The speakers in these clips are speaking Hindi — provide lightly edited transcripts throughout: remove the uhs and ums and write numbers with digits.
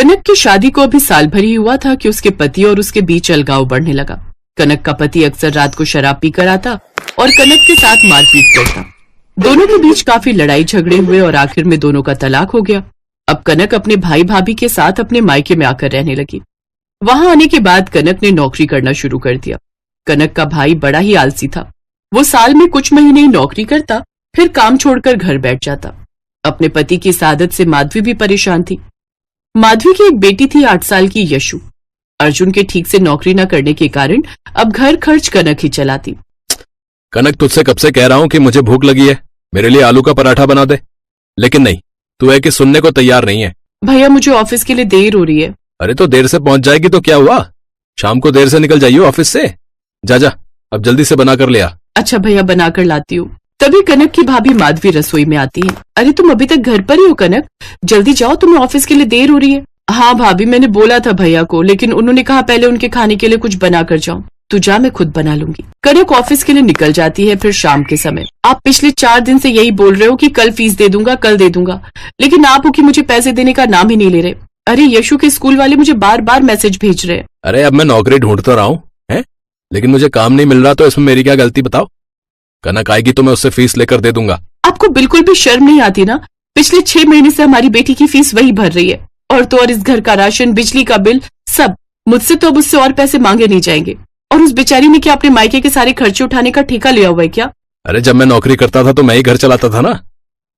कनक की शादी को अभी साल भर ही हुआ था कि उसके पति और उसके बीच अलगाव बढ़ने लगा। कनक का पति अक्सर रात को शराब पीकर आता और कनक के साथ मारपीट करता। दोनों के बीच काफी लड़ाई झगड़े हुए और आखिर में दोनों का तलाक हो गया। अब कनक अपने भाई भाभी के साथ अपने मायके में आकर रहने लगी। वहां आने के बाद कनक ने नौकरी करना शुरू कर दिया। कनक का भाई बड़ा ही आलसी था। वो साल में कुछ महीने ही नौकरी करता, फिर काम छोड़कर घर बैठ जाता। अपने पति की इस आदत से माधवी भी परेशान थी। माधवी की एक बेटी थी 8 साल की यशु। अर्जुन के ठीक से नौकरी न करने के कारण अब घर खर्च कनक ही चलाती। कनक, तुझसे कब से कह रहा हूं कि मुझे भूख लगी है, मेरे लिए आलू का पराठा बना दे, लेकिन नहीं, तू है कि सुनने को तैयार नहीं है। भैया मुझे ऑफिस के लिए देर हो रही है। अरे तो देर से पहुंच जाएगी तो क्या हुआ, शाम को देर से निकल जाइए ऑफिस से। जा जा, अब जल्दी से बनाकर ले आ। अच्छा भैया, बनाकर लाती हूँ। तभी कनक की भाभी माधवी रसोई में आती है। अरे तुम अभी तक घर पर ही हो कनक, जल्दी जाओ, तुम्हें ऑफिस के लिए देर हो रही है। हाँ भाभी, मैंने बोला था भैया को, लेकिन उन्होंने कहा पहले उनके खाने के लिए कुछ बना कर जाऊं। तू जा, मैं खुद बना लूंगी। कनक ऑफिस के लिए निकल जाती है। फिर शाम के समय, आप पिछले 4 दिन से यही बोल रहे हो कि कल फीस दे दूंगा, कल दे दूंगा, लेकिन आप हो कि मुझे पैसे देने का नाम ही नहीं ले रहे। अरे यशु के स्कूल वाले मुझे बार बार मैसेज भेज रहे हैं। अरे अब मैं नौकरी ढूंढता रहा हूँ, लेकिन मुझे काम नहीं मिल रहा, तो इसमें मेरी क्या गलती बताओ। कनक आएगी तो मैं उससे फीस लेकर दे दूंगा। आपको बिल्कुल भी शर्म नहीं आती ना? पिछले 6 महीने से हमारी बेटी की फीस वही भर रही है, और तो और इस घर का राशन, बिजली का बिल, सब। मुझसे तो अब उससे और पैसे मांगे नहीं जाएंगे। और उस बेचारी ने क्या अपने मायके के सारे खर्चे उठाने का ठेका लिया हुआ है क्या? अरे जब मैं नौकरी करता था तो मैं ही घर चलाता था ना,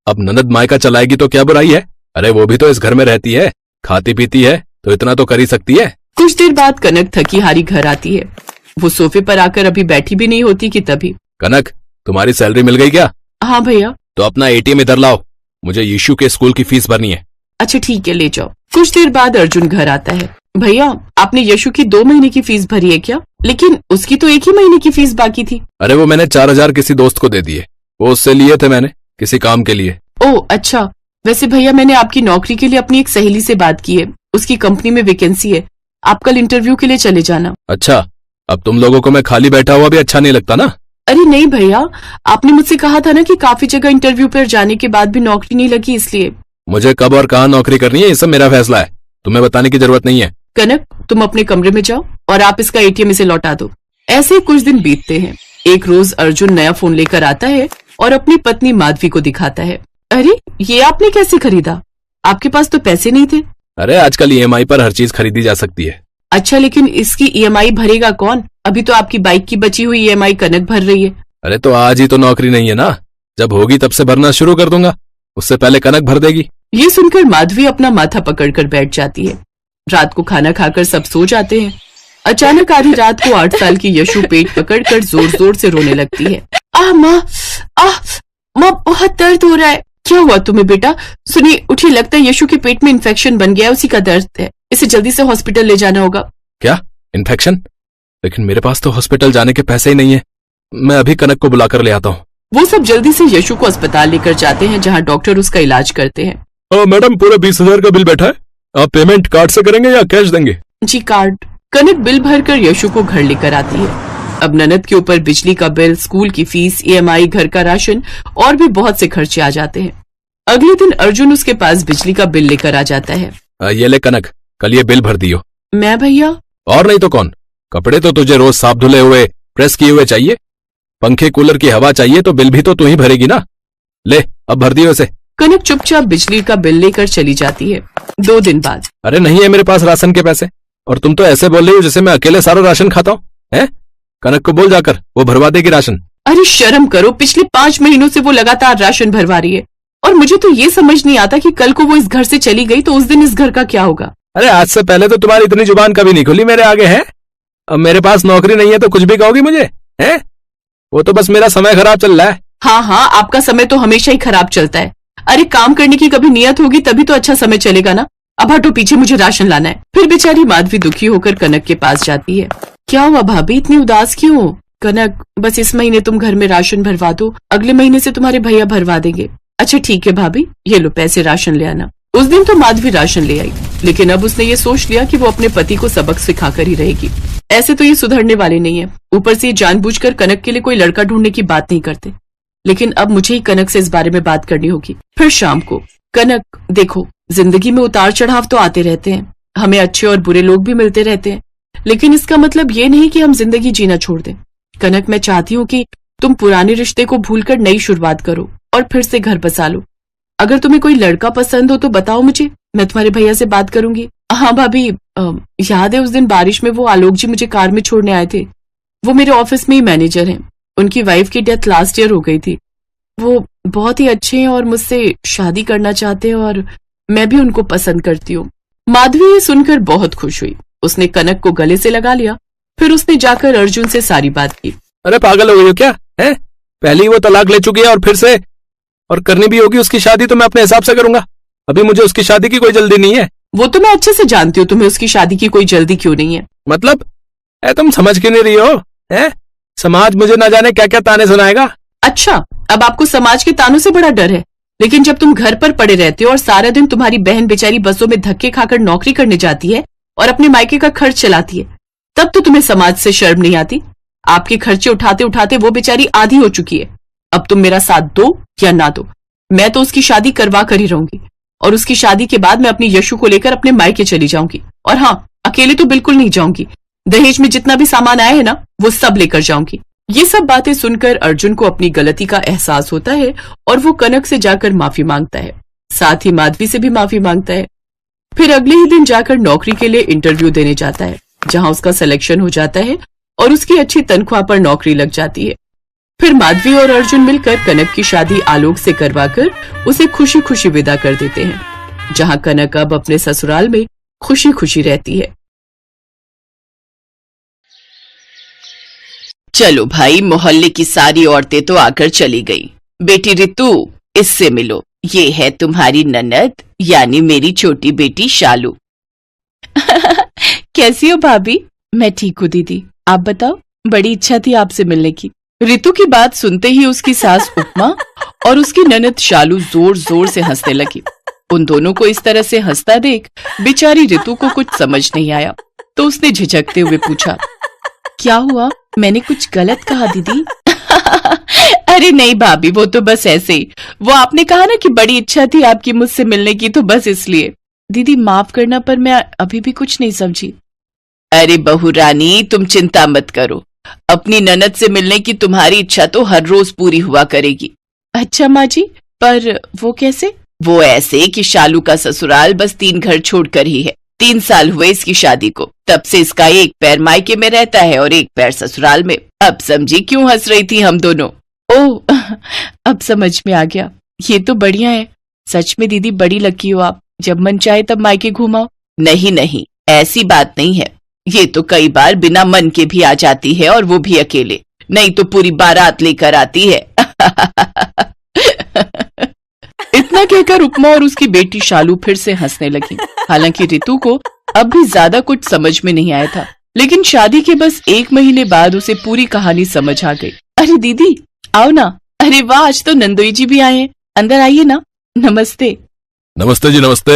अब ननद मायका चलाएगी तो क्या बुराई है। अरे वो भी तो इस घर में रहती है, खाती पीती है, तो इतना तो कर ही सकती है। कुछ देर बाद कनक थकी हारी घर आती है। वो सोफे पर आकर अभी बैठी भी नहीं होती कि तभी, कनक, तुम्हारी सैलरी मिल गई क्या? हाँ भैया। तो अपना एटीएम इधर लाओ, मुझे यीशु के स्कूल की फीस भरनी है। अच्छा ठीक है, ले जाओ। कुछ देर बाद अर्जुन घर आता है। भैया, आपने यशु की 2 महीने की फीस भरी है क्या? लेकिन उसकी तो 1 ही महीने की फीस बाकी थी। अरे वो मैंने 4000 किसी दोस्त को दे दिए, वो उससे लिए थे मैंने किसी काम के लिए। ओह अच्छा। वैसे भैया, मैंने आपकी नौकरी के लिए अपनी एक सहेली से बात की है, उसकी कंपनी में वैकेंसी है, आप कल इंटरव्यू के लिए चले जाना। अच्छा, अब तुम लोगों को मैं खाली बैठा हुआ भी अच्छा नहीं लगता ना? अरे नहीं भैया, आपने मुझसे कहा था ना कि काफी जगह इंटरव्यू पर जाने के बाद भी नौकरी नहीं लगी, इसलिए। मुझे कब और कहाँ नौकरी करनी है ये सब मेरा फैसला है, तुम्हें बताने की जरूरत नहीं है। कनक, तुम अपने कमरे में जाओ और आप इसका एटीएम इसे लौटा दो। ऐसे कुछ दिन बीतते हैं। एक रोज अर्जुन नया फोन लेकर आता है और अपनी पत्नी माधवी को दिखाता है। अरे ये आपने कैसे खरीदा? आपके पास तो पैसे नहीं थे। अरे आजकल ईएमआई पर हर चीज खरीदी जा सकती है। अच्छा, लेकिन इसकी ईएमआई भरेगा कौन? अभी तो आपकी बाइक की बची हुई ईएमआई कनक भर रही है। अरे तो आज ही तो नौकरी नहीं है ना, जब होगी तब से भरना शुरू कर दूंगा, उससे पहले कनक भर देगी। ये सुनकर माधवी अपना माथा पकड़कर बैठ जाती है। रात को खाना खाकर सब सो जाते हैं। अचानक आधी रात को 8 साल की यशु पेट पकड़कर जोर जोर से रोने लगती है। माँ, माँ बहुत दर्द हो रहा है। क्या हुआ तुम्हें बेटा? सुनिए, उठिए, लगता है यशु के पेट में इन्फेक्शन बन गया है, उसी का दर्द है, इसे जल्दी से हॉस्पिटल ले जाना होगा। क्या इन्फेक्शन? लेकिन मेरे पास तो हॉस्पिटल जाने के पैसे ही नहीं है, मैं अभी कनक को बुलाकर ले आता हूँ। वो सब जल्दी से यशु को अस्पताल लेकर जाते हैं, जहाँ डॉक्टर उसका इलाज करते हैं। मैडम, पूरा 20,000 का बिल बैठा है, आप पेमेंट कार्ड से करेंगे या कैश देंगे? जी कार्ड। कनक बिल भरकर यशु को घर लेकर आती है। अब ननद के ऊपर बिजली का बिल, स्कूल की फीस, ईएमआई, घर का राशन और भी बहुत से खर्चे आ जाते हैं। अगले दिन अर्जुन उसके पास बिजली का बिल लेकर आ जाता है। ये ले कनक, कल ये बिल भर दियो। मैं भैया? और नहीं तो कौन, कपड़े तो तुझे रोज साफ धुले हुए, प्रेस किए हुए चाहिए, पंखे कूलर की हवा चाहिए, तो बिल भी तो तू ही भरेगी ना। ले अब भर दियो इसे। कनक चुपचाप बिजली का बिल लेकर चली जाती है। 2 दिन बाद, अरे नहीं है मेरे पास राशन के पैसे, और तुम तो ऐसे बोल रही हो जैसे मैं अकेले सारा राशन खाता हूँ, हैं? कनक को बोल जाकर, वो भरवा देगी राशन। अरे शर्म करो, पिछले 5 महीनों से वो लगातार राशन भरवा रही है, और मुझे तो ये समझ नहीं आता कि कल को वो इस घर से चली गई तो उस दिन इस घर का क्या होगा। अरे आज से पहले तो तुम्हारी इतनी जुबान कभी नहीं खुली मेरे आगे, है? अब मेरे पास नौकरी नहीं है तो कुछ भी कहोगी मुझे, हैं? वो तो बस मेरा समय खराब चल रहा है। हाँ, आपका समय तो हमेशा ही खराब चलता है। अरे काम करने की कभी नियत होगी तभी तो अच्छा समय चलेगा ना। अब हटो पीछे, मुझे राशन लाना है। फिर बेचारी माधवी दुखी होकर कनक के पास जाती है। क्या हुआ भाभी, इतनी उदास क्यों हो? कनक, बस इस महीने तुम घर में राशन भरवा दो, अगले महीने से तुम्हारे भैया भरवा देंगे। अच्छा ठीक है भाभी, ये लो पैसे, राशन ले आना। उस दिन तो माधवी राशन ले आई, लेकिन अब उसने ये सोच लिया कि वो अपने पति को सबक सिखाकर ही रहेगी। ऐसे तो ये सुधरने वाले नहीं है, ऊपर से जानबूझकर कनक के लिए कोई लड़का ढूंढने की बात नहीं करते। लेकिन अब मुझे ही कनक से इस बारे में बात करनी होगी। फिर शाम को, कनक देखो, जिंदगी में उतार चढ़ाव तो आते रहते हैं, हमें अच्छे और बुरे लोग भी मिलते रहते हैं, लेकिन इसका मतलब ये नहीं कि हम जिंदगी जीना छोड़ दें। कनक, मैं चाहती हूँ कि तुम पुराने रिश्ते को भूलकर नई शुरुआत करो और फिर से घर बसा लो। अगर तुम्हें कोई लड़का पसंद हो तो बताओ मुझे, मैं तुम्हारे भैया से बात करूंगी। हाँ भाभी, याद है उस दिन बारिश में वो आलोक जी मुझे कार में छोड़ने आए थे? वो मेरे ऑफिस में ही मैनेजर हैं। उनकी वाइफ की डेथ लास्ट ईयर हो गई थी। वो बहुत ही अच्छे हैं और मुझसे शादी करना चाहते हैं और मैं भी उनको पसंद करती हूँ। माधवी ये सुनकर बहुत खुश हुई। उसने कनक को गले से लगा लिया। फिर उसने जाकर अर्जुन से सारी बात की। अरे पागल हो गई हो क्या है? पहले ही वो तलाक ले चुकी है और फिर से और करनी भी होगी उसकी शादी तो मैं अपने हिसाब से करूंगा। अभी मुझे उसकी शादी की कोई जल्दी नहीं है। वो तो मैं अच्छे से जानती हूँ तुम्हें उसकी शादी की कोई जल्दी क्यों नहीं है। मतलब तुम समझ क्यों नहीं रही हो? है समाज मुझे ना जाने क्या क्या ताने सुनाएगा। अच्छा, अब आपको समाज के तानों से बड़ा डर है, लेकिन जब तुम घर पर पड़े रहते हो और सारा दिन तुम्हारी बहन बेचारी बसों में धक्के खाकर नौकरी करने जाती है और अपने मायके का खर्च चलाती है, तब तो तुम्हें समाज से शर्म नहीं आती। आपके खर्चे उठाते उठाते वो बेचारी आधी हो चुकी है। अब तुम मेरा साथ दो या ना दो, मैं तो उसकी शादी करवा कर ही रहूंगी और उसकी शादी के बाद मैं अपनी यशु को लेकर अपने मायके चली जाऊंगी। और हाँ, अकेले तो बिल्कुल नहीं जाऊंगी। दहेज में जितना भी सामान आया है ना, वो सब लेकर जाऊंगी। ये सब बातें सुनकर अर्जुन को अपनी गलती का एहसास होता है और वो कनक से जाकर माफी मांगता है, साथ ही माधवी से भी माफी मांगता है। फिर अगले ही दिन जाकर नौकरी के लिए इंटरव्यू देने जाता है, जहां उसका सिलेक्शन हो जाता है और उसकी अच्छी तनख्वाह पर नौकरी लग जाती है। फिर माधवी और अर्जुन मिलकर कनक की शादी आलोक से करवाकर उसे खुशी खुशी विदा कर देते हैं, जहां कनक अब अपने ससुराल में खुशी खुशी रहती है। चलो भाई, मोहल्ले की सारी औरतें तो आकर चली गई। बेटी रितु, इससे मिलो, ये है तुम्हारी ननद यानी मेरी छोटी बेटी शालू। कैसी हो भाभी? मैं ठीक हूँ दीदी, आप बताओ। बड़ी इच्छा थी आपसे मिलने की। रितु की बात सुनते ही उसकी सास उपमा और उसकी ननद शालू जोर जोर से हंसने लगी। उन दोनों को इस तरह से हंसता देख बेचारी रितु को कुछ समझ नहीं आया, तो उसने झिझकते हुए पूछा, क्या हुआ? मैंने कुछ गलत कहा दीदी? अरे नहीं भाभी, वो तो बस ऐसे ही। वो आपने कहा ना कि बड़ी इच्छा थी आपकी मुझसे मिलने की, तो बस इसलिए। दीदी माफ करना, पर मैं अभी भी कुछ नहीं समझी। अरे बहू रानी, तुम चिंता मत करो, अपनी ननद से मिलने की तुम्हारी इच्छा तो हर रोज पूरी हुआ करेगी। अच्छा माँ जी, पर वो कैसे? वो ऐसे कि शालू का ससुराल बस 3 घर छोड़कर ही है। 3 साल हुए इसकी शादी को, तब से इसका एक पैर मायके में रहता है और एक पैर ससुराल में। अब समझी क्यों हंस रही थी हम दोनों? ओह, अब समझ में आ गया। ये तो बढ़िया है। सच में दीदी बड़ी लकी हो आप, जब मन चाहे तब मायके घुमाओ। नहीं नहीं, ऐसी बात नहीं है। ये तो कई बार बिना मन के भी आ जाती है, और वो भी अकेले, नहीं तो पूरी बारात लेकर आती है। इतना कहकर उपमा और उसकी बेटी शालू फिर से हंसने लगी। हालांकि रितु को अब भी ज्यादा कुछ समझ में नहीं आया था, लेकिन शादी के बस 1 महीने बाद उसे पूरी कहानी समझ आ गई। अरे दीदी आओ ना। अरे वाह, आज तो नंदोई जी भी आए हैं। अंदर आइए ना। नमस्ते। नमस्ते जी, नमस्ते।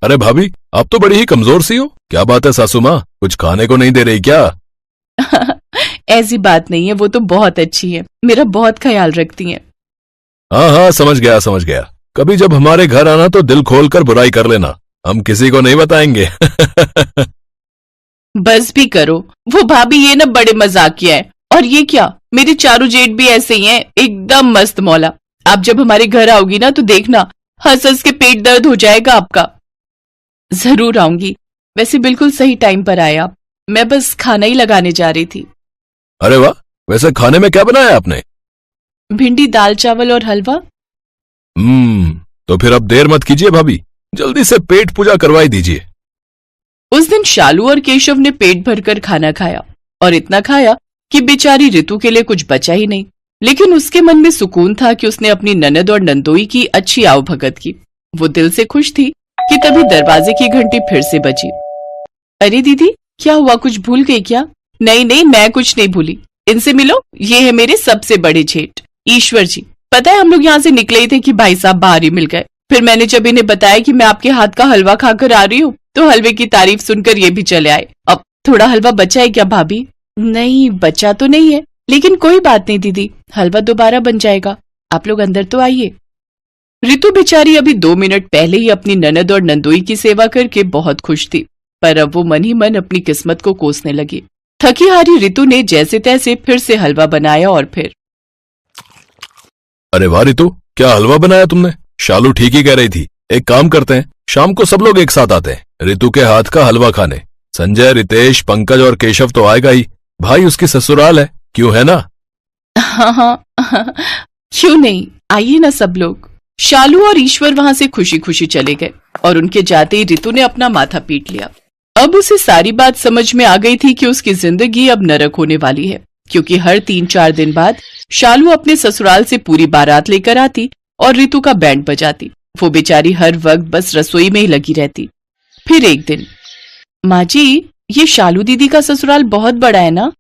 अरे भाभी, आप तो बड़ी ही कमजोर सी हो। क्या बात है सासू माँ, कुछ खाने को नहीं दे रही क्या? ऐसी बात नहीं है, वो तो बहुत अच्छी है, मेरा बहुत ख्याल रखती हैं। हाँ हाँ, समझ गया समझ गया। कभी जब हमारे घर आना तो दिल खोलकर बुराई कर लेना, हम किसी को नहीं बताएंगे। बस भी करो, वो भाभी ये ना बड़े मजाकिया है। और ये क्या, मेरे चारों जेठ भी ऐसे ही हैं, एकदम मस्त मौला। आप जब हमारे घर आओगी ना तो देखना, हंस हंस के पेट दर्द हो जाएगा आपका। जरूर आऊंगी। वैसे बिल्कुल सही टाइम पर आए आप, मैं बस खाना ही लगाने जा रही थी। अरे वाह, वैसे खाने में क्या बनाया आपने? भिंडी, दाल चावल और हलवा। तो फिर अब देर मत कीजिए भाभी, जल्दी से पेट पूजा करवाई दीजिए। उस दिन शालू और केशव ने पेट भरकर खाना खाया, और इतना खाया कि बेचारी रितु के लिए कुछ बचा ही नहीं। लेकिन उसके मन में सुकून था कि उसने अपनी ननद और नंदोई की अच्छी आवभगत की। वो दिल से खुश थी कि तभी दरवाजे की घंटी फिर से बजी। अरे दीदी, क्या हुआ, कुछ भूल गई क्या? नहीं नहीं, मैं कुछ नहीं भूली। इनसे मिलो, ये है मेरे सबसे बड़े जेठ ईश्वर जी। पता है, हम लोग यहाँ से निकले ही थे कि भाई साहब बाहर ही मिल गए। फिर मैंने जब इन्हें बताया कि मैं आपके हाथ का हलवा खाकर आ रही हूँ, तो हलवे की तारीफ सुनकर ये भी चले आए। अब थोड़ा हलवा बचा है क्या भाभी? नहीं, बचा तो नहीं है, लेकिन कोई बात नहीं दीदी, हलवा दोबारा बन जाएगा। आप लोग अंदर तो आइए। रितु बेचारी अभी 2 मिनट पहले ही अपनी ननद और नंदोई की सेवा करके बहुत खुश थी, पर अब वो मन ही मन अपनी किस्मत को कोसने लगी। थकी हारी रितु ने जैसे तैसे फिर से हलवा बनाया और फिर अरे वाह रितु, क्या हलवा बनाया तुमने। शालू ठीक ही कह रही थी, एक काम करते हैं, शाम को सब लोग एक साथ आते हैं रितु के हाथ का हलवा खाने। संजय, रितेश, पंकज और केशव तो आएगा ही, भाई उसकी ससुराल है, क्यों है ना। हाँ, क्यों नहीं, आइए ना सब लोग। शालू और ईश्वर वहां से खुशी खुशी चले गए और उनके जाते ही रितु ने अपना माथा पीट लिया। अब उसे सारी बात समझ में आ गई थी कि उसकी जिंदगी अब नरक होने वाली है, क्योंकि हर 3-4 दिन बाद शालू अपने ससुराल से पूरी बारात लेकर आती और रितु का बैंड बजाती। वो बेचारी हर वक्त बस रसोई में ही लगी रहती। फिर एक दिन, माँ जी, ये शालू दीदी का ससुराल बहुत बड़ा है ना।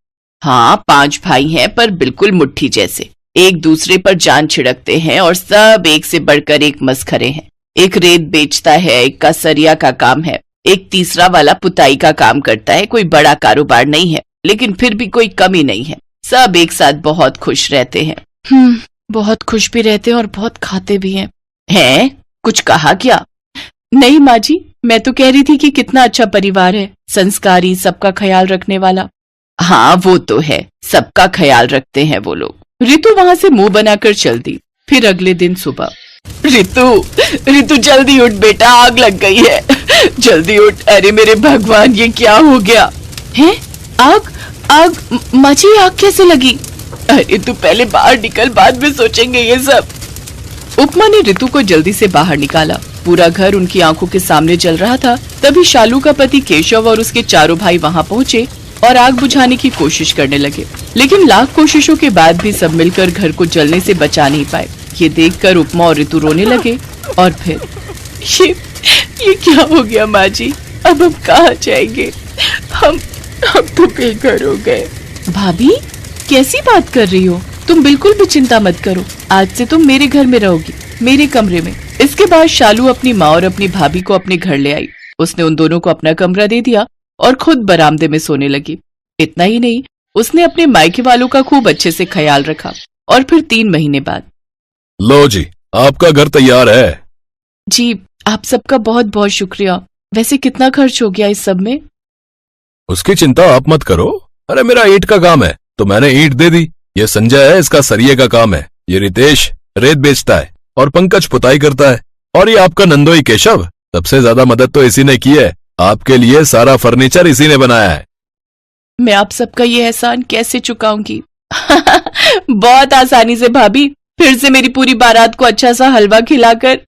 हाँ, 5 भाई हैं, पर बिल्कुल मुट्ठी जैसे, एक दूसरे पर जान छिड़कते हैं और सब एक से बढ़कर एक मस्खरे हैं। एक रेत बेचता है, एक का सरिया का काम है, एक तीसरा वाला पुताई का काम करता है। कोई बड़ा कारोबार नहीं है, लेकिन फिर भी कोई कमी नहीं है। सब एक साथ बहुत खुश रहते हैं। बहुत खुश भी रहते हैं और बहुत खाते भी हैं। हैं? कुछ कहा क्या? नहीं माँ जी, मैं तो कह रही थी कि कितना अच्छा परिवार है, संस्कारी, सबका ख्याल रखने वाला। हाँ, वो तो है, सबका ख्याल रखते हैं वो लोग। रितु वहां से मुंह बनाकर चल दी। फिर अगले दिन सुबह, रितु जल्दी उठ बेटा, आग लग गई है, जल्दी उठ। अरे मेरे भगवान, ये क्या हो गया है? आग? माँ जी, आग कैसे लगी? अरे तू पहले बाहर निकल, बाद में सोचेंगे ये सब। उपमा ने रितु को जल्दी से बाहर निकाला। पूरा घर उनकी आंखों के सामने जल रहा था। तभी शालू का पति केशव और उसके चारों भाई वहां पहुंचे और आग बुझाने की कोशिश करने लगे, लेकिन लाख कोशिशों के बाद भी सब मिलकर घर को जलने से बचा नहीं पाए। ये देखकर उपमा और रितु रोने लगे। और फिर ये क्या हो गया माँ जी, अब हम कहाँ जाएंगे? हम तो बेघर हो गए। भाभी, कैसी बात कर रही हो? तुम बिल्कुल भी चिंता मत करो, आज से तुम मेरे घर में रहोगी, मेरे कमरे में। इसके बाद शालू अपनी माँ और अपनी भाभी को अपने घर ले आई। उसने उन दोनों को अपना कमरा दे दिया और खुद बरामदे में सोने लगी। इतना ही नहीं, उसने अपने मायके वालों का खूब अच्छे से ख्याल रखा। और फिर 3 महीने बाद, लो जी, आपका घर तैयार है। जी, आप सबका बहुत बहुत शुक्रिया। वैसे कितना खर्च हो गया इस सब में? उसकी चिंता आप मत करो। अरे मेरा ईंट का काम है तो मैंने ईंट दे दी। ये संजय है, इसका सरिये का काम है। ये रितेश रेत बेचता है और पंकज पुताई करता है। और ये आपका नंदोई केशव, सबसे ज्यादा मदद तो इसी ने की है। आपके लिए सारा फर्नीचर इसी ने बनाया है। मैं आप सबका ये एहसान कैसे चुकाऊंगी? बहुत आसानी से भाभी, फिर से मेरी पूरी बारात को अच्छा सा हलवा खिलाकर।